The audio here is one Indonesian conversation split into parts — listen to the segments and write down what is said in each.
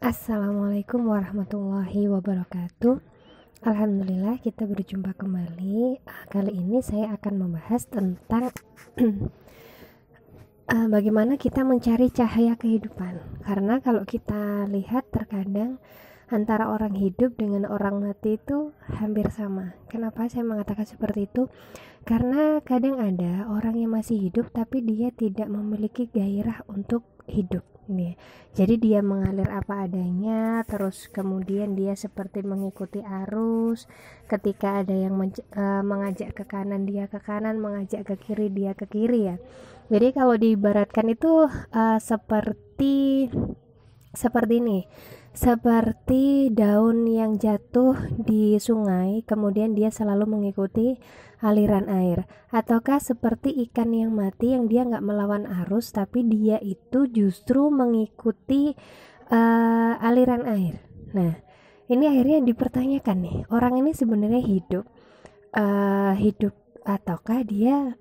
Assalamualaikum warahmatullahi wabarakatuh. Alhamdulillah kita berjumpa kembali. Kali ini saya akan membahas tentang bagaimana kita mencari cahaya kehidupan. Karena kalau kita lihat terkadang antara orang hidup dengan orang mati itu hampir sama. Kenapa saya mengatakan seperti itu? Karena kadang ada orang yang masih hidup tapi dia tidak memiliki gairah untuk hidup. Jadi dia mengalir apa adanya, terus kemudian dia seperti mengikuti arus. Ketika ada yang mengajak ke kanan, dia ke kanan, mengajak ke kiri, dia ke kiri ya. Jadi kalau diibaratkan itu seperti ini, seperti daun yang jatuh di sungai, kemudian dia selalu mengikuti aliran air, ataukah seperti ikan yang mati yang dia nggak melawan arus, tapi dia itu justru mengikuti aliran air. Nah, ini akhirnya dipertanyakan nih, orang ini sebenarnya hidup ataukah dia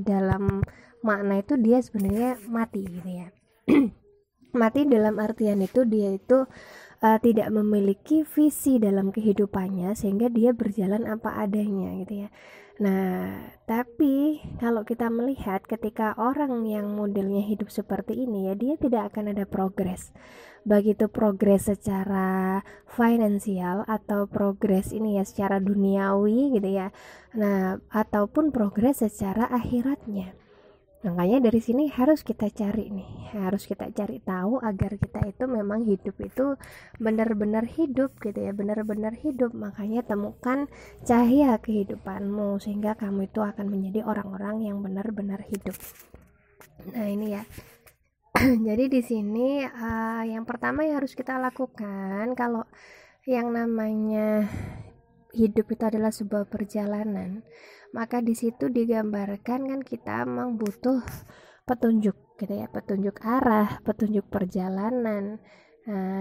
dalam makna itu dia sebenarnya mati gitu ya. Mati dalam artian itu dia itu tidak memiliki visi dalam kehidupannya sehingga dia berjalan apa adanya gitu ya. Nah, tapi kalau kita melihat ketika orang yang modelnya hidup seperti ini ya, dia tidak akan ada progres. Baik itu progres secara finansial atau progres ini ya secara duniawi gitu ya. Nah, ataupun progres secara akhiratnya. Makanya dari sini harus kita cari tahu agar kita itu memang hidup itu benar-benar hidup gitu ya, benar-benar hidup. Makanya temukan cahaya kehidupanmu sehingga kamu itu akan menjadi orang-orang yang benar-benar hidup. Nah ini ya. Jadi di sini yang pertama yang harus kita lakukan kalau yang namanya hidup itu adalah sebuah perjalanan, maka di situ digambarkan kan kita memang butuh petunjuk gitu ya, petunjuk arah, petunjuk perjalanan.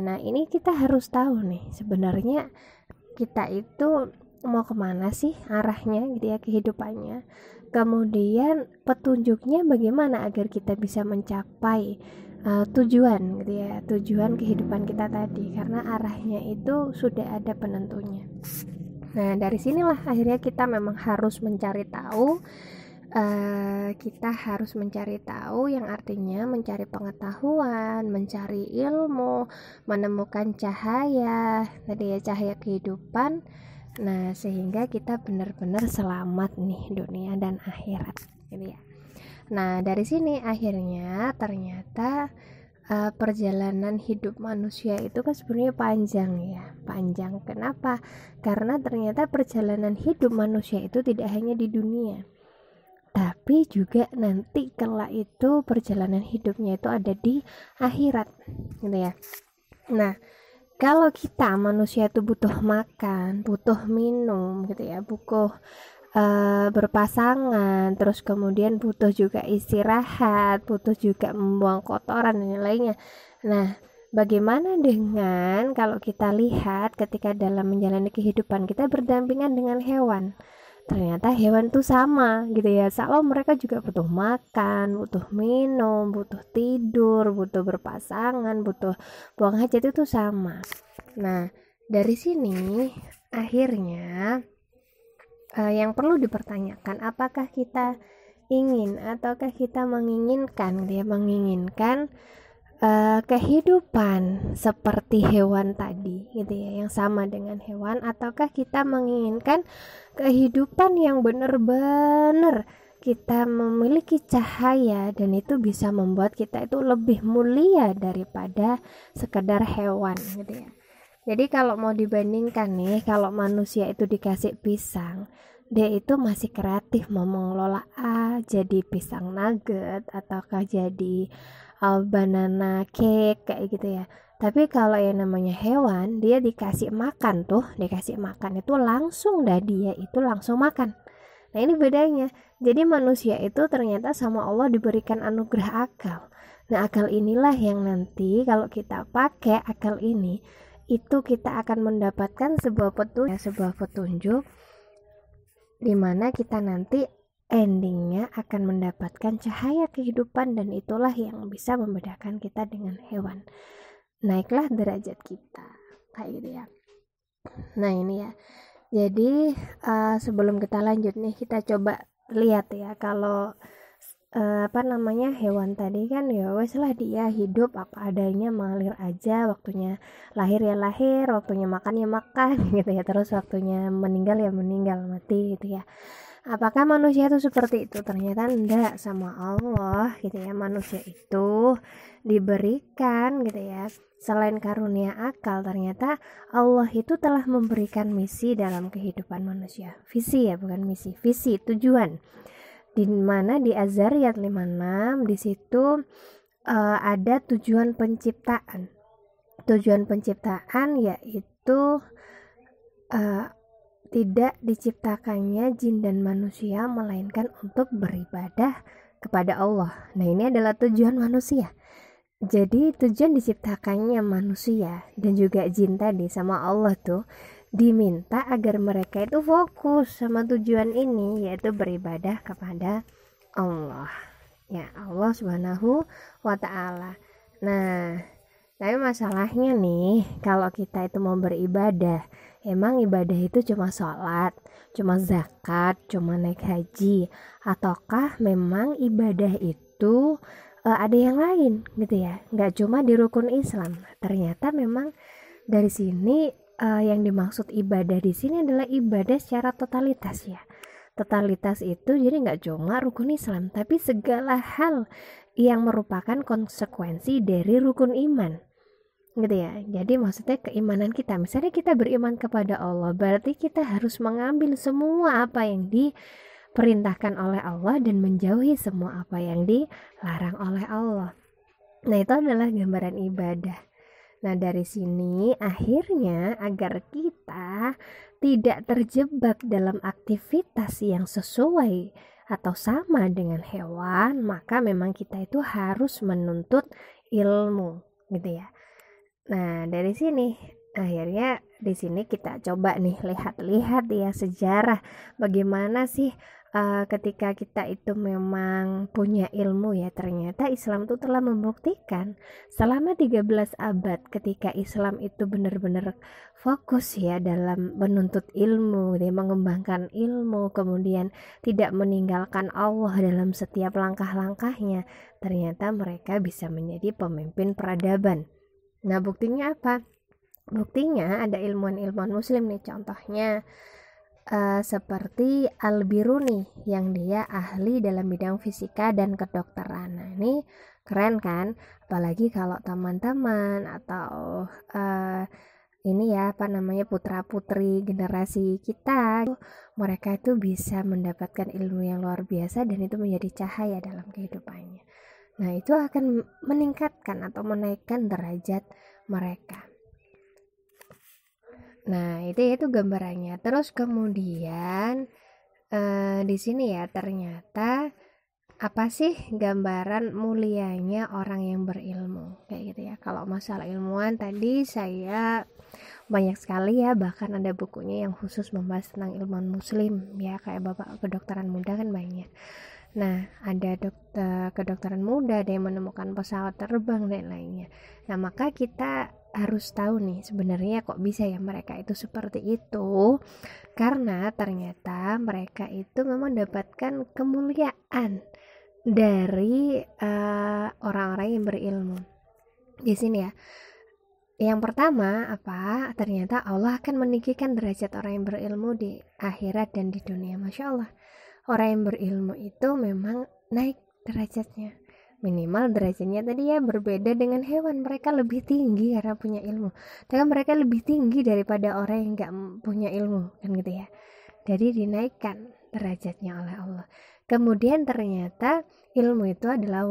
Nah ini kita harus tahu nih sebenarnya kita itu mau kemana sih arahnya gitu ya, kehidupannya. Kemudian petunjuknya bagaimana agar kita bisa mencapai tujuan gitu ya, tujuan kehidupan kita tadi, karena arahnya itu sudah ada penentunya. Nah dari sinilah akhirnya kita memang harus mencari tahu, kita harus mencari tahu yang artinya mencari pengetahuan, mencari ilmu, menemukan cahaya, tadi ya cahaya kehidupan. Nah sehingga kita benar-benar selamat nih dunia dan akhirat gitu ya. Nah dari sini akhirnya ternyata perjalanan hidup manusia itu kan sebenarnya panjang. Kenapa? Karena ternyata perjalanan hidup manusia itu tidak hanya di dunia, tapi juga nanti kelak itu perjalanan hidupnya itu ada di akhirat gitu ya. Nah kalau kita manusia itu butuh makan, butuh minum gitu ya, butuh berpasangan, terus kemudian butuh juga istirahat, butuh juga membuang kotoran dan lainnya. Nah, bagaimana dengan kalau kita lihat ketika dalam menjalani kehidupan kita berdampingan dengan hewan? Ternyata hewan tuh sama gitu ya. Kalau mereka juga butuh makan, butuh minum, butuh tidur, butuh berpasangan, butuh buang hajat, itu sama. Nah, dari sini akhirnya yang perlu dipertanyakan, apakah kita ingin ataukah kita menginginkan kehidupan seperti hewan tadi gitu ya, yang sama dengan hewan, ataukah kita menginginkan kehidupan yang benar-benar kita memiliki cahaya dan itu bisa membuat kita itu lebih mulia daripada sekedar hewan gitu ya. Jadi kalau mau dibandingkan nih, kalau manusia itu dikasih pisang, dia itu masih kreatif mau mengelola jadi pisang nugget ataukah jadi banana cake kayak gitu ya. Tapi kalau yang namanya hewan, dia dikasih makan itu langsung dia itu langsung makan. Nah ini bedanya. Jadi manusia itu ternyata sama Allah diberikan anugerah akal. Nah akal inilah yang nanti kalau kita pakai akal ini, itu kita akan mendapatkan sebuah petunjuk di mana kita nanti endingnya akan mendapatkan cahaya kehidupan, dan itulah yang bisa membedakan kita dengan hewan. naiklah derajat kita, kayak gitu ya. Nah ini ya, jadi sebelum kita lanjut nih, kita coba lihat ya, kalau hewan tadi kan ya wes lah, dia hidup apa adanya, mengalir aja, waktunya lahir ya lahir, waktunya makan ya makan gitu ya, terus waktunya meninggal ya meninggal, mati gitu ya. Apakah manusia itu seperti itu? Ternyata enggak, sama Allah gitu ya. Manusia itu diberikan gitu ya, selain karunia akal, ternyata Allah itu telah memberikan misi dalam kehidupan manusia. Visi ya, bukan misi, visi, tujuan. Di mana di Az-Zariyat 56 di situ ada tujuan penciptaan. Tujuan penciptaan yaitu tidak diciptakannya jin dan manusia melainkan untuk beribadah kepada Allah. Nah, ini adalah tujuan manusia. Jadi tujuan diciptakannya manusia dan juga jin tadi sama Allah tuh diminta agar mereka itu fokus sama tujuan ini, yaitu beribadah kepada Allah. Ya, Allah Subhanahu wa Ta'ala. Nah, tapi masalahnya nih, kalau kita itu mau beribadah, emang ibadah itu cuma sholat, cuma zakat, cuma naik haji, ataukah memang ibadah itu ada yang lain gitu ya? Nggak cuma di rukun Islam. Ternyata memang dari sini yang dimaksud ibadah di sini adalah ibadah secara totalitas ya. Totalitas itu jadi nggak cuma rukun Islam, tapi segala hal yang merupakan konsekuensi dari rukun iman. Gitu ya. Jadi maksudnya keimanan kita. Misalnya kita beriman kepada Allah, berarti kita harus mengambil semua apa yang diperintahkan oleh Allah dan menjauhi semua apa yang dilarang oleh Allah. Nah, itu adalah gambaran ibadah. Nah, dari sini akhirnya agar kita tidak terjebak dalam aktivitas yang sesuai atau sama dengan hewan, maka memang kita itu harus menuntut ilmu, gitu ya. Nah, dari sini akhirnya di sini kita coba nih lihat-lihat ya sejarah bagaimana sih ketika kita itu memang punya ilmu ya. Ternyata Islam itu telah membuktikan selama 13 abad ketika Islam itu benar-benar fokus ya dalam menuntut ilmu, dia mengembangkan ilmu, kemudian tidak meninggalkan Allah dalam setiap langkah-langkahnya, ternyata mereka bisa menjadi pemimpin peradaban. Nah, buktinya apa? Buktinya ada ilmuwan-ilmuwan muslim nih, contohnya seperti Al-Biruni yang dia ahli dalam bidang fisika dan kedokteran. Nah, ini keren kan? Apalagi kalau teman-teman atau putra-putri generasi kita, mereka itu bisa mendapatkan ilmu yang luar biasa dan itu menjadi cahaya dalam kehidupannya. Nah, itu akan meningkatkan atau menaikkan derajat mereka. Nah, itu gambarannya. Terus kemudian di sini ya, ternyata apa sih gambaran mulianya orang yang berilmu, kayak gitu ya. Kalau masalah ilmuwan tadi saya banyak sekali ya, bahkan ada bukunya yang khusus membahas tentang ilmuwan muslim ya, kayak Bapak Kedokteran Muda kan banyak. Nah, ada kedokteran muda, ada yang menemukan pesawat terbang dan lainnya. Nah, maka kita harus tahu nih sebenarnya kok bisa ya mereka itu seperti itu, karena ternyata mereka itu memang mendapatkan kemuliaan dari orang-orang yang berilmu. Di sini ya, yang pertama apa? Ternyata Allah akan meninggikan derajat orang yang berilmu di akhirat dan di dunia. Masya Allah, orang yang berilmu itu memang naik derajatnya. Minimal derajatnya tadi ya berbeda dengan hewan, mereka lebih tinggi karena punya ilmu. Tapi mereka lebih tinggi daripada orang yang gak punya ilmu, kan gitu ya. Jadi dinaikkan derajatnya oleh Allah. Kemudian ternyata ilmu itu adalah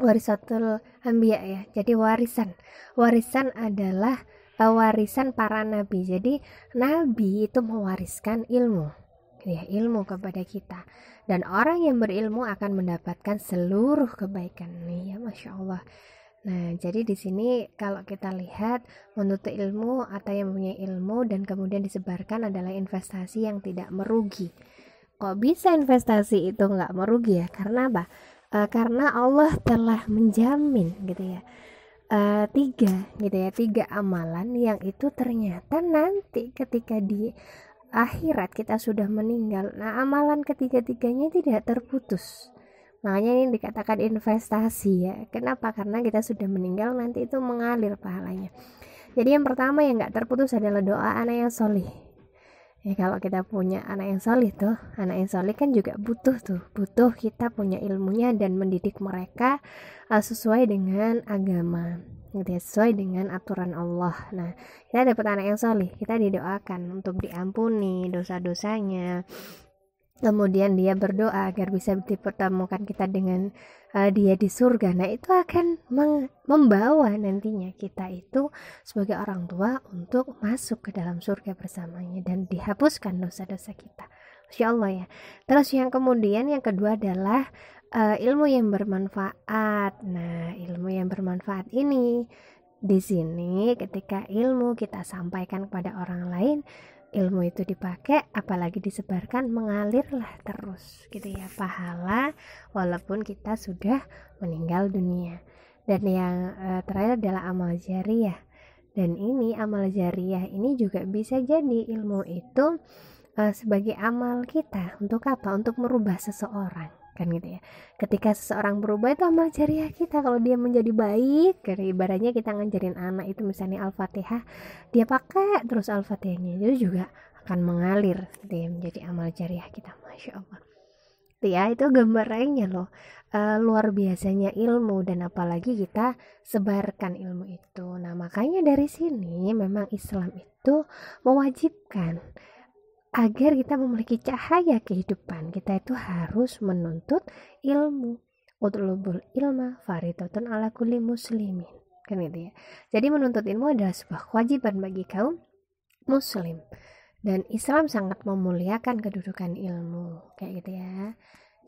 warisatul anbiya ya. Jadi warisan adalah warisan para nabi. Jadi nabi itu mewariskan ilmu ya, ilmu kepada kita, dan orang yang berilmu akan mendapatkan seluruh kebaikan nih ya, Masya Allah. Nah, jadi di sini kalau kita lihat menuntut ilmu atau yang punya ilmu dan kemudian disebarkan adalah investasi yang tidak merugi. Kok bisa investasi itu nggak merugi ya? Karena apa? Karena Allah telah menjamin gitu ya. tiga gitu ya, tiga amalan yang itu ternyata nanti ketika di akhirat kita sudah meninggal, nah amalan ketiga-tiganya tidak terputus. Makanya ini dikatakan investasi ya. Kenapa? Karena kita sudah meninggal, nanti itu mengalir pahalanya. Jadi yang pertama yang gak terputus adalah doa anak yang solih. Ya kalau kita punya anak yang solih tuh, anak yang solih kan juga butuh kita punya ilmunya dan mendidik mereka sesuai dengan agama, gitu ya, sesuai dengan aturan Allah. Nah, kita dapat anak yang solih, kita didoakan untuk diampuni dosa-dosanya. Kemudian dia berdoa agar bisa dipertemukan kita dengan dia di surga. Nah itu akan membawa nantinya kita itu sebagai orang tua untuk masuk ke dalam surga bersamanya dan dihapuskan dosa-dosa kita. Masya Allah ya. Terus yang kemudian yang kedua adalah ilmu yang bermanfaat. Nah ilmu yang bermanfaat ini di sini ketika ilmu kita sampaikan kepada orang lain, ilmu itu dipakai apalagi disebarkan, mengalirlah terus gitu ya pahala walaupun kita sudah meninggal dunia. Dan yang terakhir adalah amal jariyah, dan ini amal jariyah ini juga bisa jadi ilmu itu sebagai amal kita untuk apa? Untuk merubah seseorang kan gitu ya. Ketika seseorang berubah itu amal jariah kita. Kalau dia menjadi baik, dari ibaratnya kita ngajarin anak itu misalnya Al-Fatihah, dia pakai terus Al-Fatihahnya, itu juga akan mengalir gitu ya, menjadi amal jariah kita. Masya Allah ya, itu gambarannya loh, luar biasanya ilmu, dan apalagi kita sebarkan ilmu itu. Nah makanya dari sini memang Islam itu mewajibkan agar kita memiliki cahaya kehidupan, kita itu harus menuntut ilmu. Utlubul ilma faridatun ala kulli muslimin, kan gitu ya. Jadi menuntut ilmu adalah sebuah kewajiban bagi kaum muslim, dan Islam sangat memuliakan kedudukan ilmu, kayak gitu ya.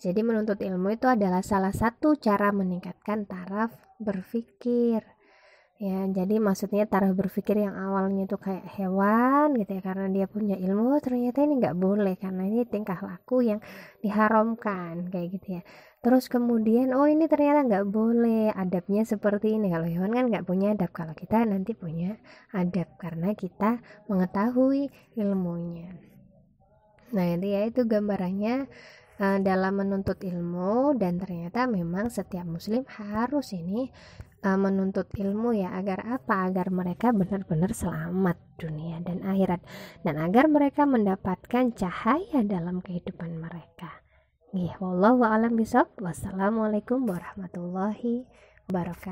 Jadi menuntut ilmu itu adalah salah satu cara meningkatkan taraf berpikir. Ya, jadi maksudnya taraf berpikir yang awalnya itu kayak hewan gitu ya, karena dia punya ilmu ternyata ini nggak boleh karena ini tingkah laku yang diharamkan kayak gitu ya. Terus kemudian ini ternyata nggak boleh, adabnya seperti ini. Kalau hewan kan nggak punya adab, kalau kita nanti punya adab karena kita mengetahui ilmunya. Nah itu ya, itu gambarannya dalam menuntut ilmu. Dan ternyata memang setiap muslim harus ini menuntut ilmu ya, agar apa? Agar mereka benar-benar selamat dunia dan akhirat, dan agar mereka mendapatkan cahaya dalam kehidupan mereka. Wallahu a'lam bishawab. Wassalamualaikum warahmatullahi wabarakatuh.